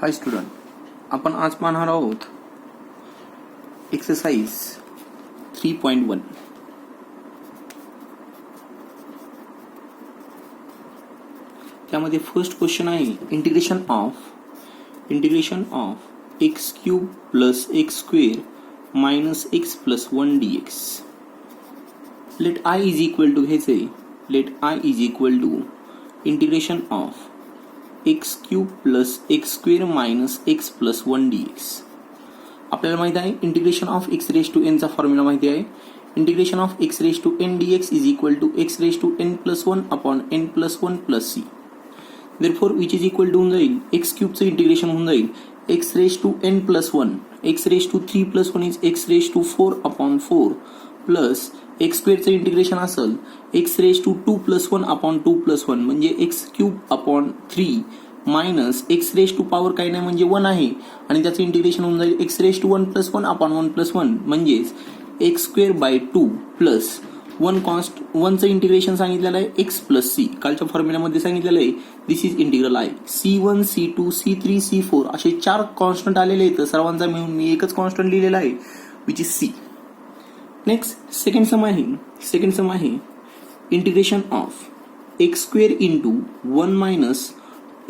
हाय student, आपण आज पाहणार आहोत एक्सरसाइज 3.1. त्यामध्ये फर्स्ट क्वेश्चन आहे integration of x cube plus x square minus x plus 1 dx. Let I is equal to घ्यायचे. Let I is equal to integration of x cube plus x square minus x plus 1 dx. आपल्याला माहिती आहे integration of x raise to n चा formula माहिती आहे. Integration of x raise to n dx is equal to x raise to n plus 1 upon n plus 1 plus C. Therefore which is equal to होऊन जाईल x क्यूबचं integration होऊन जाईल x raise to n plus 1, x raise to 3 plus 1 is x raise to 4 upon 4 plus x स्क्वेअरचं integration असेल x raise to 2 plus 1 upon 2 plus 1 म्हणजे x cube upon 3 minus x raise to power काही नाही म्हणजे 1 आहे आणि त्याचं integration होऊन जाईल x raise to 1 plus 1 upon 1 plus 1 म्हणजेच एक्स स्क्वेअर बाय 2 प्लस 1चं इंटिग्रेशन सांगितलेलं आहे एक्स प्लस सी. कालच्या फॉर्म्युल्यामध्ये सांगितलेलं आहे दिस is integral I. C1 C2 C3 C4 असे 4 कॉन्स्टंट आलेले आहेत. सर्वांचा मिळून मी एकच कॉन्स्टंट लिहिलेला आहे which is C. Next second sum आहे integration of x square into 1 minus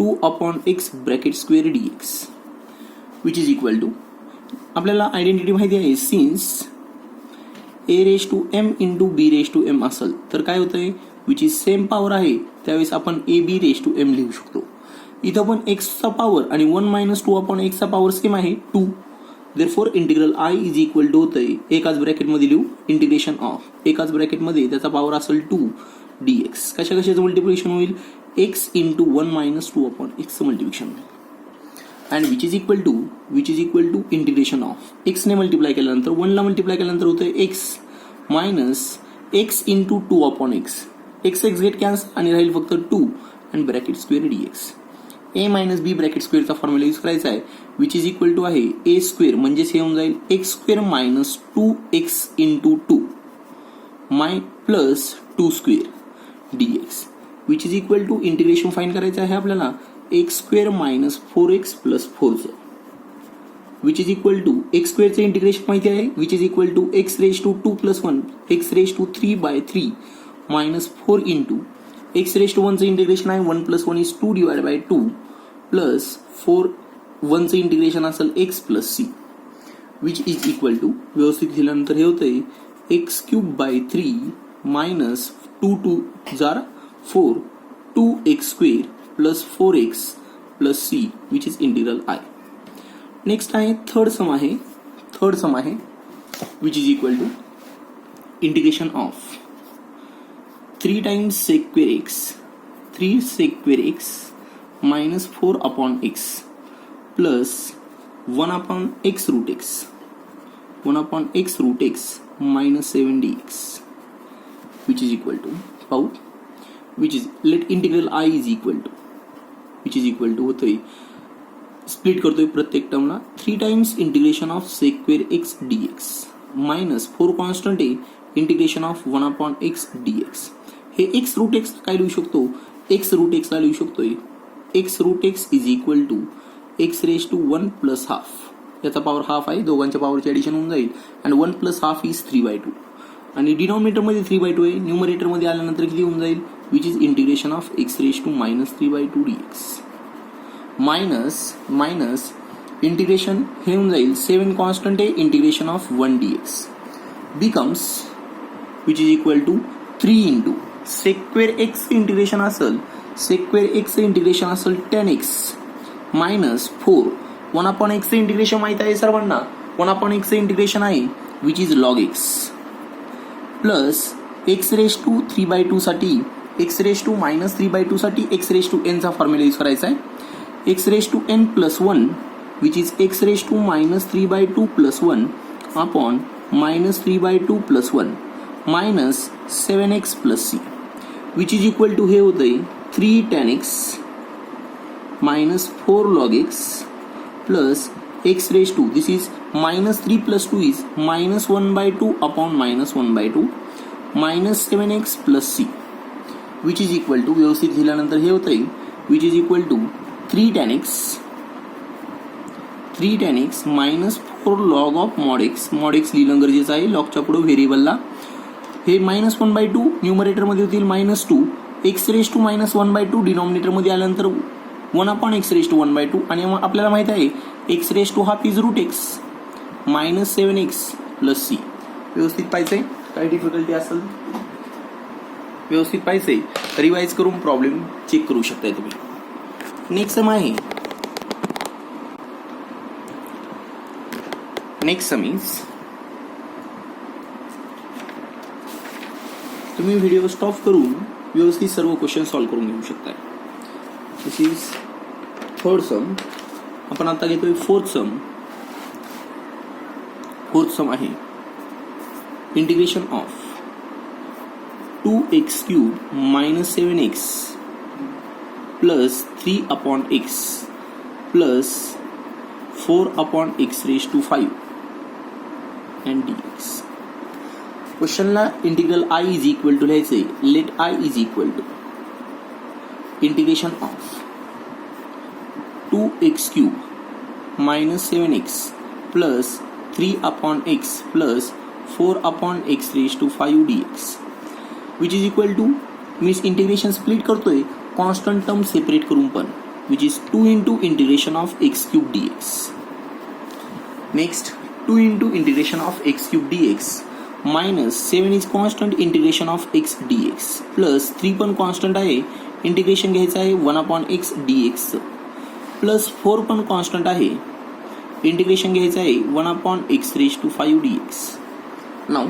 2 upon x bracket square dx which is equal to आपल्याला आयडेंटिटी माहिती आहे since a raise to m into b raise to m असेल तर काय होतंय which is same power आहे त्यावेळेस आपण a b raise to m लिहू शकतो. इथं पण x चा पॉवर आणि 1 मायनस 2 अपॉन x चा पॉवर सेम आहे 2. Therefore integral I is equal to होतंय एकाच ब्रॅकेटमध्ये लिहू इंटिग्रेशन ऑफ एकाच ब्रॅकेटमध्ये त्याचा पॉवर असेल 2 dx. कशाचं मल्टिप्लिकेशन होईल x into 1 minus 2 upon x multiplication होईल and which is equal to integration of x ने मल्टिप्लाय केल्यानंतर 1 ला मल्टिप्लाय केल्यानंतर होतं x minus x into 2 upon x get cancel आणि राहील फक्त 2 and bracket square dx. a minus B bracket स्क्वेअरचा फॉर्म्युला यूज करायचा आहे विच इज इक्वल टू आहे ए स्क्वेअर म्हणजेच हे होऊन जाईल x square minus 2x into 2 माय plus 2 square dx which is equal to integration find करायचं आहे आपल्याला x square minus 4x plus 4चं which is equal to x स्क्वेअरचं इंटिग्रेशन माहिती आहे which is equal to x raise to 2 plus 1 x raise to 3 by 3 minus 4 into x raise to 1चं integration आहे 1 plus 1 is 2 divide by 2 plus 4 1चं integration असेल x plus C which is equal to व्यवस्थित दिल्यानंतर हे होतंय x cube by 3 minus 2 जार 4 2x square plus 4x plus C which is integral I. Next आहे थर्ड सम आहे which is equal to integration of 3 times square x minus 4 upon x plus 1 upon x root x minus 7 dx which is equal to पाहू which is let integral I is equal to which is equal to होतोय split करतोय प्रत्येक टर्मला 3 times integration of square x dx minus 4 constant आहे integration of 1 upon x dx. हे x root x काय लिहू शकतो एक्स रूट एक्सला लिहू शकतोय x root x is equal to x raise to 1 plus half याचा पॉवर हाफ आहे दोघांच्या पॉवरचे ऍडिशन होऊन जाईल अँड 1 प्लस हाफ इज 3/2 आणि डिनॉमिनेटर मध्ये 3/2 आहे न्यूमरेटर मध्ये आल्यानंतर किती होऊन जाईल which is integration of x raise to minus 3/2 dx minus integration हे होऊन जाईल 7 कॉन्स्टंट आहे integration of 1 dx becomes which is equal to 3 into square x integration असेल 10x मायनस 4 1 अपॉन एक्सचं इंटिग्रेशन माहित आहे सर्वांना 1 अपॉन एक्सचं इंटिग्रेशन आहे which is log x plus x raise to 3/2 साठी एक्स रेज टू मायनस 3/2 साठी एक्स रेज टू एन चा फॉर्म्युला यूज करायचा आहे x raise to n plus 1 which is x raise to minus 3/2 plus 1 upon minus 3/2 plus 1 minus 7x plus C which is equal to हे होतंय 3 tan x minus 4 log x plus x raise to this is minus 3 plus 2 is minus 1/2 upon minus 1/2 minus 7x plus C which is equal to व्यवस्थित लिहिल्यानंतर हे होतंय which is equal to 3 tan x 3 tan x minus 4 log of mod x. Mod x लिहिणं गरजेचं आहे लॉगच्या पुढे व्हेरिएबलला. हे -1/2 न्यूमरेटरमध्ये होतील -2 एक्स रेस टू -1/2 डिनॉमिनेटरमध्ये आल्यानंतर 1/x/1/2 आणि आपल्याला माहित आहे x raise to half is root x -7x + c. व्यवस्थित पाहिजे, काही डिफिकल्टी असेल व्यवस्थित पाहिजे रिवाइज करून प्रॉब्लेम चेक करू शकताय तुम्ही. नेक्स्ट सम आहे. नेक्स्ट सम इज, तुम्ही व्हिडिओ स्टॉप करून व्यवस्थित सर्व क्वेश्चन सॉल्व्ह करून घेऊ शकताय. This is third sum. आपण आता घेतोय फोर्थ सम. फोर्थ सम आहे integration of 2x³ - 7x + 3/x + 4/x⁵ and dx. क्वेश्चनला integral I is equal to लिहायचे. Let I is equal to integration of 2x³ - 7x + 3/x + 4/x⁵ dx which is equal to, means integration split करतोय constant term separate करून पण, which is 2 × integration of x³ dx. Next 2 × integration of x³ dx -7 is constant integration of x dx plus 3 पण constant आहे integration घ्यायचं आहे 1/x dx plus 4 पण constant आहे integration घ्यायचं आहे 1/x⁵ dx. Now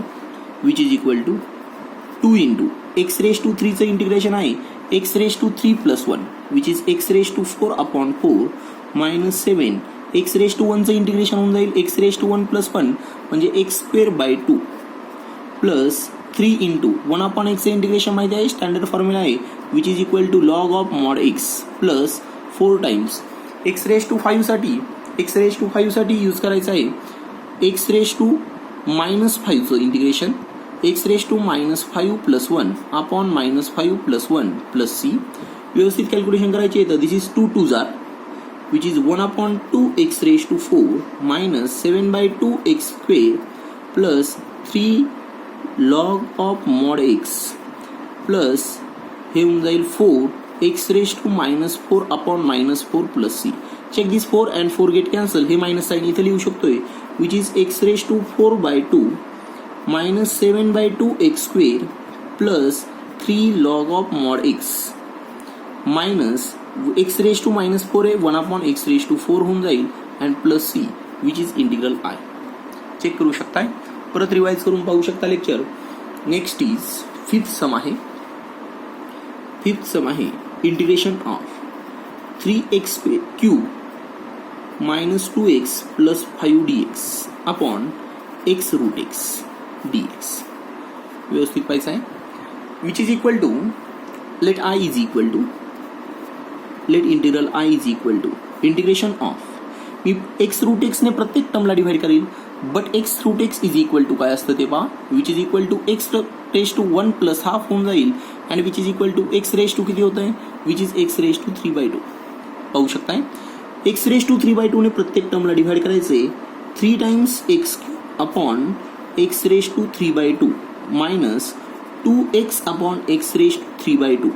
which is equal to 2 × x⁵ चं integration आहे x⁵ 3 + 1 which is x⁴/4 -7 x⁴ चं इंटिग्रेशन होऊन जाईल x⁴ + 1 म्हणजे x² प्लस 3 × 1/x चं इंटिग्रेशन माहिती आहे स्टँडर्ड फॉर्म्युला आहे which is equal to log of mod x plus 4 times x⁵ साठी यूज करायचं आहे x⁻⁻5 चं इंटिग्रेशन x⁻⁻5 + 1 (-5 + 1 + c. व्यवस्थित कॅल्क्युलेशन करायची आहे तर दिस is 2 2s are which is 1/2x⁴ -7/2x² plus 3 log of mod x plus हे होऊन जाईल 4 x⁻⁻4 + c. Check this 4 and 4 get cancel. हे मायनस साईन इथे लिहू शकतोय which is x⁴/2 -7/2x² plus 3 log of mod x minus x⁻⁻4 आहे 1/x⁴ होऊन जाईल and plus c which is integral I. Check करू शकताय, परत रिवाइज करून पाहू शकता lecture. Next is fifth sum आहे. फिफ्थ सम आहे integration of 3x³ -2x + 5 dx upon x√x dx. व्यवस्थित पाहिजे आहे which is equal to let I is equal to let integral I is equal to integration of, मी x√x ने प्रत्येक टर्मला divide करेल but x√x is equal to काय असतं ते पहा which is equal to x⁻1 + ½ होऊन जाईल and which is equal to x⁻² किती होत आहे विच इज x⁻3/2. पाहू शकताय x⁻3/2 ने प्रत्येक टर्मला डिवाइड करायचे 3 times x³ upon x⁻3/2 minus 2x/x⁻3/2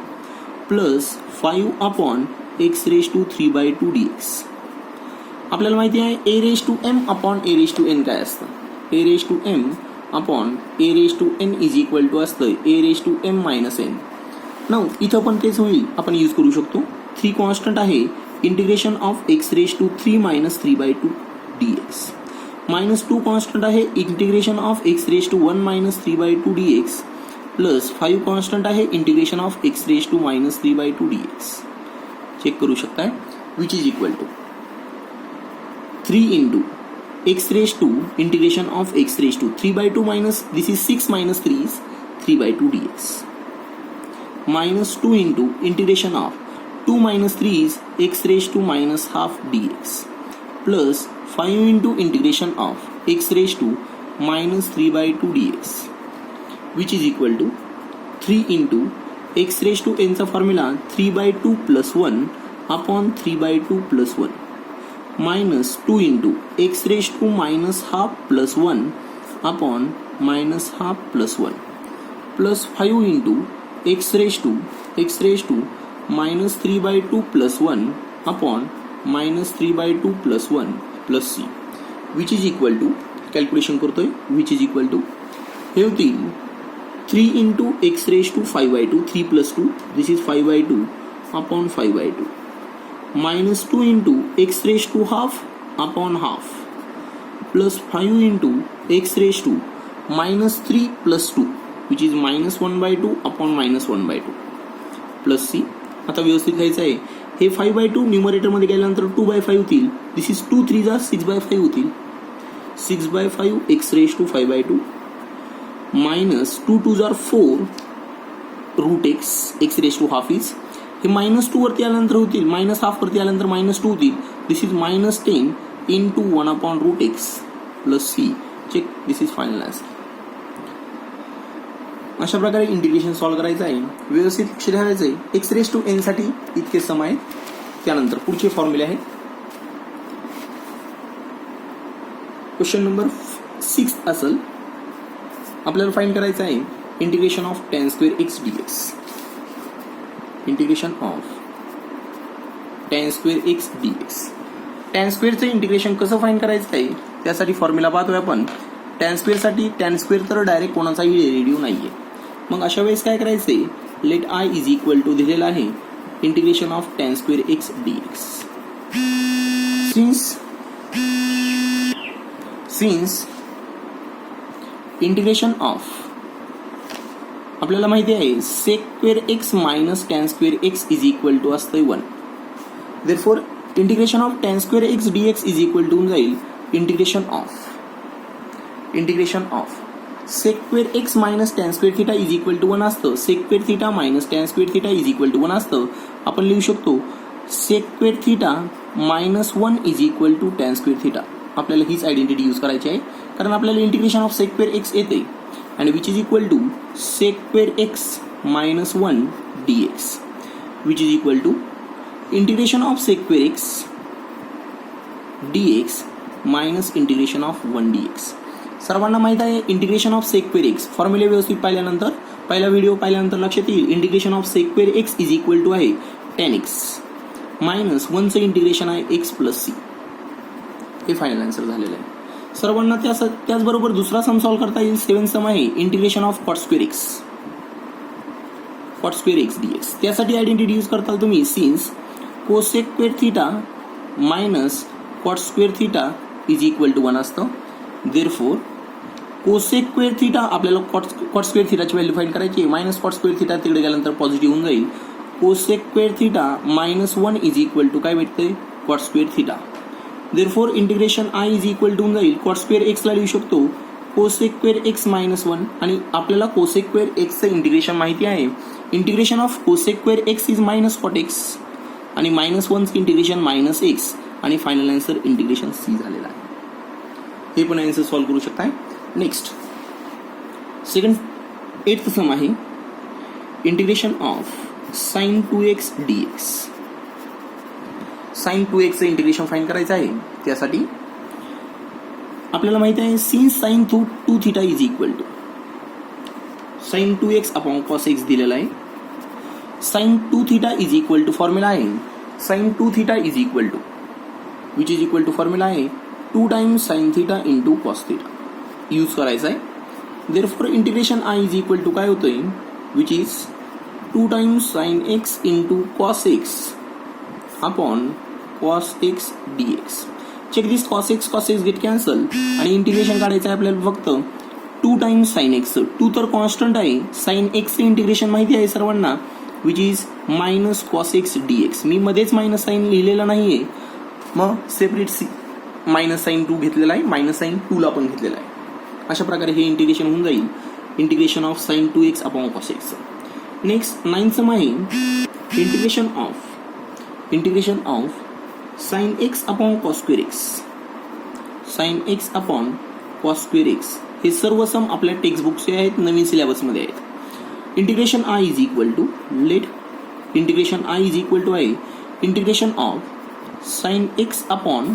plus 5/x⁻3/2 dx. आपल्याला माहिती आहे a⁻m/a⁻n काय असतं. a⁻m/a⁻n इज इक्वल टू असतं a⁻m-n. नाउ इथं पण तेच होईल, आपण यूज करू शकतो. 3 कॉन्स्टंट आहे integration of x⁻3 - 3/2 dx -2 constant आहे integration of x⁻1 - 3/2 dx plus 5 constant आहे integration of x⁻- 3/2 dx. Check करू शकताय which is equal to 3 × x⁻2 integration of x⁻2 3/2 minus this is 6 - 3 is 3/2 dx -2 × integration of 2 - 3 is x⁻² - ½ dx plus 5 × integration of x⁻³ - 3/2 dx which is equal to 3 × x⁻n चा formula 3/2 + 1 (3/2 + 1 minus 2 into x raise to minus half plus 1 upon minus half plus 1 plus 5 into x raise to minus 3/2 plus 1 upon minus 3/2 plus 1 plus C which is equal to calculation करतोय which is equal to हे होतील 3 into x raise to 5/2 3 plus 2 this is 5/2 upon 5/2 minus 2 into x raised to half upon half plus 5 into x raised to minus 3 plus 2 which is minus 1/2 upon minus 1/2 plus c. आता व्यवस्थित लिहायचं आहे हे 5/2 numerator मध्ये गेल्यानंतर 2/5 होतील this is 2 3 जा 6/5 होतील 6/5 x raised to 5/2 minus 2 2 जार 4 root x raised to half is हे मायनस 2 वरती आल्यानंतर होतील मायनस हाफ वरती आल्यानंतर मायनस 2 होतील this is minus 10 into 1 upon root x plus c check this is final answer. अशा प्रकारे इंटिग्रेशन सॉल्व्ह करायचं आहे व्यवस्थित लक्ष ठेवायचं आहे एक्स रेज टू एन साठी इतके सम आहेत. त्यानंतर पुढचे फॉर्म्युले आहे क्वेश्चन नंबर 6 असेल आपल्याला फाइंड करायचं आहे integration of tan square x dx. Integration of tan square x dx. tan स्क्वेअरचं इंटिग्रेशन कसं फाइंड करायचं आहे त्यासाठी फॉर्म्युला पाहतोय आपण. tan स्क्वेअर साठी tan स्क्वेअर तर डायरेक्ट कोणाचाही डेरिव्हेटिव्ह नाहीये मग अशा वेळेस काय करायचंय let I is equal to दिलेला आहे integration of tan square x dx. Since integration of आपल्याला माहिती आहे sec square x minus tan square x is equal to असतंय 1. Therefore integration of tan square x dx is equal to जाईल integration of sec square x minus tan square theta is equal to 1 असतं. sec square theta minus tan square theta is equal to 1 असतं. आपण लिहू शकतो sec square theta minus 1 is equal to tan square theta. आपल्याला हीच identity use करायची आहे कारण आपल्याला integration of sec square x येते and which is equal to sec square x minus 1 dx which is equal to integration of sec square x dx minus integration of 1 dx. सर्वांना माहित आहे integration of sec square x फॉर्म्युले व्यवस्थित पाहिल्यानंतर पहिला video पाहिल्यानंतर लक्षात येईल integration of sec square x is equal to आहे tan x मायनस 1 चं इंटिग्रेशन आहे x प्लस सी. हे फायनल आन्सर झालेलं आहे. सर्वांना त्याचबरोबर दुसरा सम सॉल्व्ह करता येईल 7 सम आहे integration of cot square x dx. त्यासाठी आयडेंटिटी यूज करताल तुम्ही since cosec square theta minus cot square theta is equal to 1 असतं. देअरफॉर कोसेक स्क्वेअर थिटा आपल्याला cot स्क्वेअर थिटाची व्हॅल्यू फाइंड करायची आहे मायनस cot स्क्वेअर थिटा तिकडे गेल्यानंतर पॉझिटिव्ह होऊन जाईल. Cosec square theta minus 1 is equal to काय भेटते cot square theta. Therefore integration I is equal to जाईल cot स्क्वेअर एक्सला लिहू शकतो कोसेक स्क्वेअर एक्स मायनस 1 आणि आपल्याला कोसेक स्क्वेअर एक्सचं इंटिग्रेशन माहिती आहे. Integration of cosec square x is minus cot x आणि मायनस 1चं इंटिग्रेशन मायनस एक्स आणि फायनल आन्सर इंटिग्रेशन सी झालेला आहे. हे पण आन्सर सॉल्व्ह करू शकताय. नेक्स्ट 8th सम आहे integration of sin 2x dx. sin 2x चं इंटिग्रेशन फाइंड करायचं आहे. त्यासाठी आपल्याला माहिती आहे since sin 2 theta is equal to sin 2x upon cos x दिलेला आहे. sin 2 theta is equal to formula आहे sin 2 theta is equal to which is equal to formula आहे 2 times sin theta into cos theta use करायचा आहे. Therefore integration I is equal to काय होतंय which is 2 times sin x into cos x upon cos x dx. Check this cos x gate cancel आणि integration काढायचं आहे आपल्याला फक्त 2 times sin x. 2 तर कॉन्स्टंट आहे sin x चे इंटिग्रेशन माहिती आहे सर्वांना which is minus cos x dx. मी मध्येच मायनस साइन लिहिलेला नाहीये मग सेपरेट मायनस साइन 2 घेतलेला आहे मायनस साइन 2 ला पण घेतलेला आहे. अशा प्रकारे हे इंटिग्रेशन होऊन जाईल integration of sin 2x upon cos x. Next 9th सम आहे integration of sin x upon cos square x. sin x upon cos square x हे सर्व सम आपल्या टेक्स्टबुकचे आहेत नवीन सिलेबसमध्ये आहेत. Integration I is equal to let integration I is equal to आहे integration of sine x upon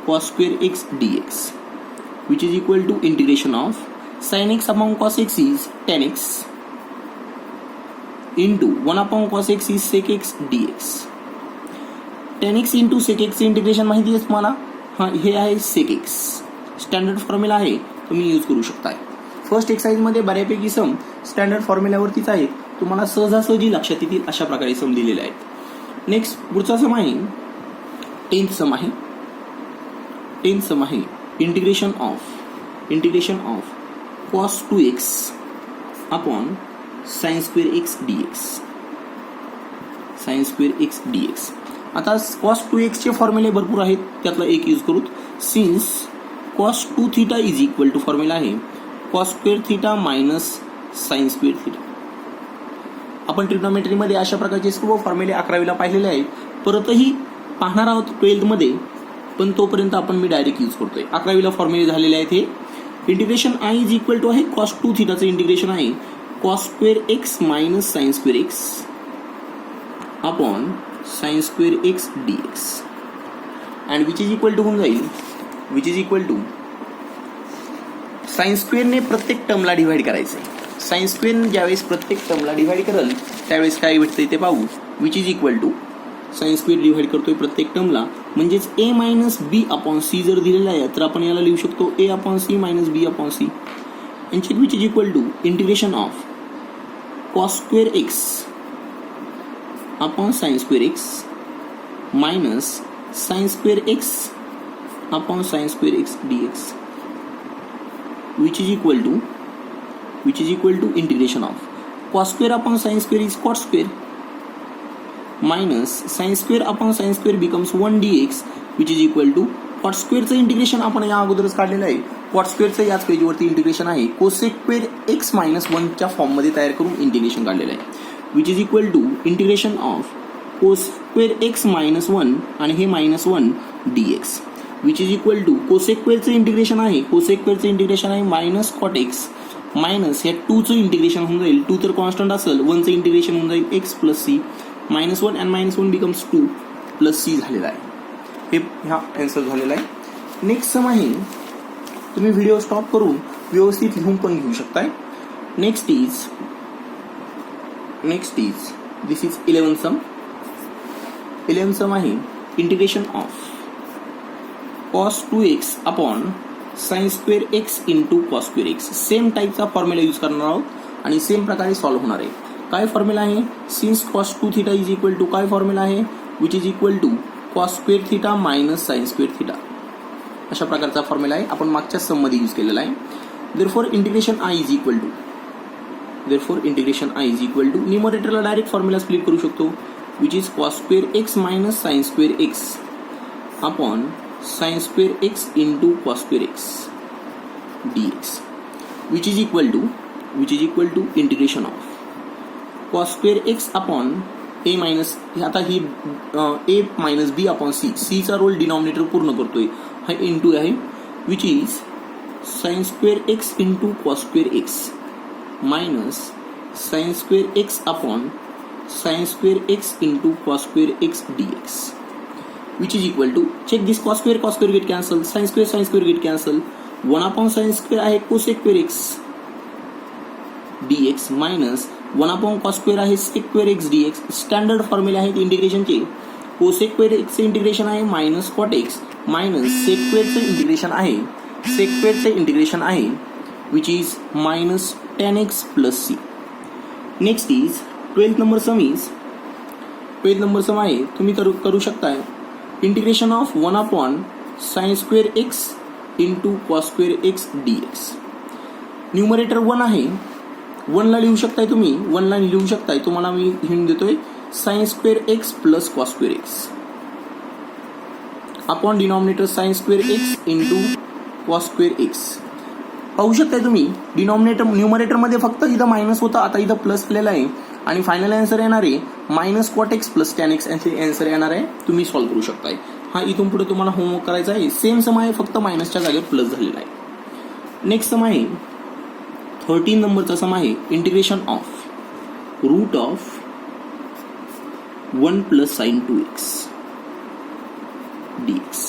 cos square x dx which is equal to integration of sin x upon cos x is tan x into 1 upon cos x is sec x dx. tan x into sec x चे integration माहिती आहे तुम्हाला? हां, हे आहे sec x. Standard formula आहे, तुम्ही use करू शकताय. फर्स्ट एक्सरसाइजमध्ये बऱ्यापैकी सम स्टँडर्ड फॉर्म्युल्यावरतीच आहेत, तुम्हाला सहजासहजी लक्षात येतील अशा प्रकारे सम दिलेले आहेत. नेक्स्ट पुढचा सम आहे 10th सम आहे. 10th सम आहे इंटिग्रेशन ऑफ cos 2x अपॉन sin square x dx. sin square x dx. आता cos 2x चे फॉर्म्युले भरपूर आहेत, त्यातला एक यूज करू. Since cos 2 theta is equal to formula आहे cos square theta minus sin square theta. आपण ट्रिग्नोमेट्रीमध्ये अशा प्रकारचे सर्व फॉर्म्युले 11वीला पाहिलेले आहेत, परतही पाहणार आहोत 12th मध्ये, पण तोपर्यंत मी डायरेक्ट यूज करतोय. 11वीला फॉर्म्युले झालेले आहेत. हे integration I is equal to आहे cos 2 थीटाचं इंटिग्रेशन आहे cos square x minus sin square x upon sin square x dx and which is equal to होऊन जाईल which is equal to sine स्क्वेअरने प्रत्येक टर्मला डिवाइड करायचं आहे. साइन स्क्वेअरने ज्यावेळेस प्रत्येक टर्मला डिवाइड करेल त्यावेळेस काय भेटतंय ते पाहू. Which is equal to sine square divide करतोय प्रत्येक टर्मला, म्हणजेच a minus b upon c जर दिलेला आहे तर आपण याला लिहू शकतो a upon c minus b upon c. यांचे which is equal to integration of cos square x upon sine square x minus sine square x upon sine square x dx which is equal to integration of cos square upon sin square is cot square minus sin square upon sin square becomes 1 dx which is equal to cot square चं integration आपण या अगोदरच काढलेलं आहे. cot square चं याच पेजवरती integration आहे cosec square x मायनस 1 च्या फॉर्ममध्ये तयार करून इंटिग्रेशन काढलेलं आहे which is equal to integration of cos square x minus 1 आणि हे minus 1 dx which is equal to cosec square चं इंटिग्रेशन आहे मायनस cot x मायनस ह्या 2 चं इंटिग्रेशन होऊन जाईल. 2 तर कॉन्स्टंट असेल, 1 चं इंटिग्रेशन होऊन जाईल x plus c minus 1 and minus 1 becomes 2 plus c झालेला आहे. हे हा आन्सर झालेला आहे. नेक्स्ट सम आहे, तुम्ही व्हिडिओ स्टॉप करून व्यवस्थित लिहून पण घेऊ शकताय. Next is this is 11th sum. 11th sum आहे इंटिग्रेशन ऑफ cos 2x अपॉन sin square x into cos square x. Same टाईपचा फॉर्म्युला यूज करणार आहोत आणि सेम प्रकारे सॉल्व्ह होणार आहे. काय फॉर्म्युला आहे? Since cos 2 theta is equal to काय फॉर्म्युला आहे? Which is equal to cos square theta minus sin square theta. अशा प्रकारचा फॉर्म्युला आहे, आपण मागच्या सम मध्ये यूज केलेला आहे. Therefore integration I is equal to न्यूमरेटरला डायरेक्ट फॉर्म्युला स्प्लिट करू शकतो which is cos square x minus sin square x upon sin square x into cos square x dx which is equal to integration of cos square x upon a minus, आता ही a minus b upon c चा role denominator पूर्ण करतोय, हा into आहे which is sin square x into cos square x minus sin square x upon sin square x into cos square x dx which is equal to, check this cos square get cancel, sin square get cancel, 1 upon sin square आहे cosec square x dx minus 1 upon cos square आहे sec square x dx. Standard फॉर्म्युले आहेत इंटिग्रेशनचे. cosec square x चे इंटिग्रेशन आहे minus cot x minus sec square चे इंटिग्रेशन आहे which is minus tan x plus c. Next is 12th number sum आहे, तुम्ही करू शकताय इंटिग्रेशन ऑफ 1 अपॉन sin square x into cos square x dx. Numerator 1 आहे, 1 ला लिहू शकताय तुम्हाला मी हिंट देतोय sin square x plus cos square x upon denominator sin square x into cos square x. पाहू शकताय तुम्ही न्यूमरेटर मध्ये फक्त इथं मायनस होता, आता इथं प्लस केलेला आहे आणि फायनल आन्सर येणार आहे minus cot x plus tan x यांचे आन्सर येणार आहे. तुम्ही सॉल्व्ह करू शकताय. हा इथून पुढे तुम्हाला होमवर्क करायचा आहे. सेम सम आहे, फक्त मायनसच्या जागेवर प्लस झालेला आहे. नेक्स्ट सम आहे 13 नंबरचा सम आहे integration of root of 1 plus sine 2x dx.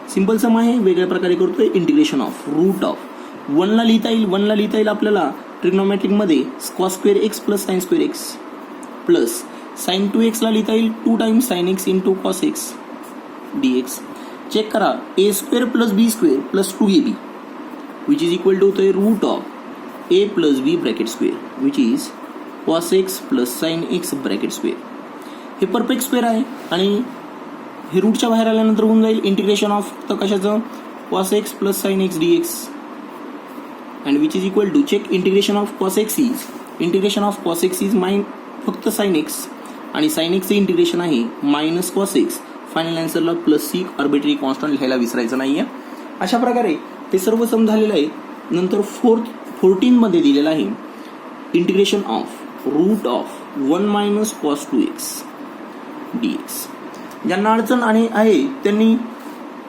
Simple sum आहे, वेगळ्या प्रकारे करतोय. इंटिग्रेशन ऑफ रूट ऑफ 1 ला लिहिता येईल आपल्याला ट्रिग्नोमेट्रिकमध्ये cos square x plus sine square x plus sine 2x ला लिहिता येईल 2 times sine x into cos x dx. Check करा, a स्क्वेअर plus b square plus 2ab which is equal to होतोय root of a plus b bracket square which is cos x plus sine x bracket square. हे perfect square आहे आणि हे रूटच्या बाहेर आल्यानंतर होऊन जाईल इंटिग्रेशन ऑफ फक्त कशाचं cos x plus sine x dx and which is equal to check integration of cos x is फक्त साइन एक्स आणि साइन एक्सचे इंटिग्रेशन आहे मायनस कॉस एक्स. फायनल आन्सरला प्लस सी आर्बिट्ररी कॉन्स्टंट लिहायला विसरायचं नाहीये. अशा प्रकारे ते सर्व सम झालेलं आहे. नंतर 14 मध्ये दिलेलं आहे integration of root of 1 minus cos 2x dx. ज्यांना अडचण आहे त्यांनी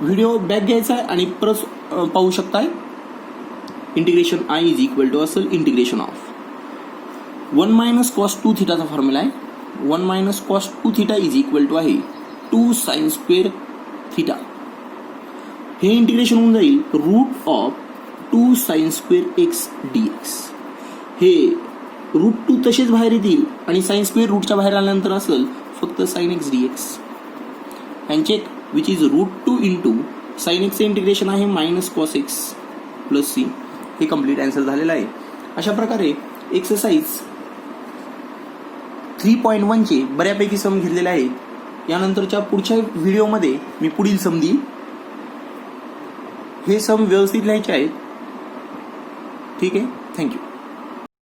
व्हिडिओ बॅक घ्यायचा आहे आणि परत पाहू शकताय. Integration I is equal to असेल इंटिग्रेशन ऑफ 1 मायनस कॉस 2 थिटाचा फॉर्म्युला आहे. 1 minus cos 2 theta is equal to आहे 2 साइन स्क्वेअर थिटा. हे इंटिग्रेशन होऊन जाईल root of 2 sine square x dx. हे रूट 2 तसेच बाहेर येतील आणि साइन स्क्वेअर रूटच्या बाहेर आल्यानंतर असेल फक्त sine x dx and check which is root 2 into sine एक्सचे इंटिग्रेशन आहे minus cos x plus c. हे कम्प्लीट आन्सर झालेलं आहे. अशा प्रकारे एक्सरसाइज 3.1 चे बऱ्यापैकी सम घेतलेले आहे. यानंतरच्या पुढच्या व्हिडिओमध्ये मी पुढील सम देईल. हे सम व्यवस्थित लिहायचे आहेत. ठीक आहे, थँक्यू.